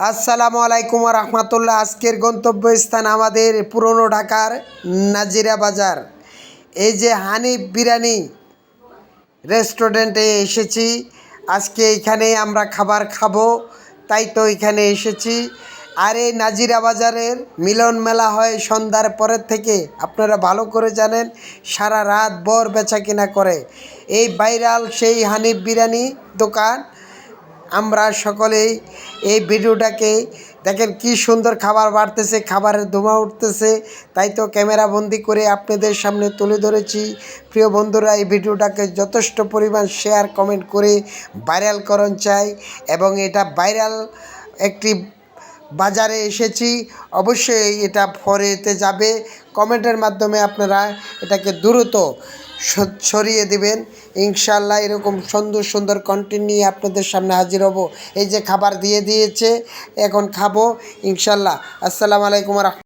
আসসালামু আলাইকুম রহমতুল্লাহ। আজকের গন্তব্যস্থান আমাদের পুরনো ঢাকার নাজিরা বাজার। এই যে হানিফ বিরিয়ানি রেস্টুরেন্টে এসেছি। আজকে এখানে আমরা খাবার খাবো, তাই তো এখানে এসেছি। আর এই নাজিরা বাজারের মিলন মেলা হয় সন্ধ্যার পরের থেকে, আপনারা ভালো করে জানেন। সারা রাত ভর বেচা কিনা করে এই ভাইরাল সেই হানিফ বিরিয়ানি দোকান। আমরা সকলেই এই ভিডিওটাকে দেখেন, কি সুন্দর খাবার বাড়তেছে, খাবারের ধোঁয়া উঠতেছে, তাই তো ক্যামেরা বন্দি করে আপনাদের সামনে তুলে ধরেছি। প্রিয় বন্ধুরা, এই ভিডিওটাকে যথেষ্ট পরিমাণ শেয়ার কমেন্ট করে ভাইরাল করণ চাই। এবং এটা ভাইরাল একটি বাজারে এসেছি, অবশ্যই এটা ফরেতে যাবে। কমেন্টের মাধ্যমে আপনারা এটাকে দ্রুত ছড়িয়ে দিবেন। ইনশাল্লাহ এরকম সুন্দর সুন্দর কন্টেন্ট নিয়ে আপনাদের সামনে হাজির হব। এই যে খাবার দিয়ে দিয়েছে, এখন খাবো ইনশাল্লাহ। আসসালামু আলাইকুম।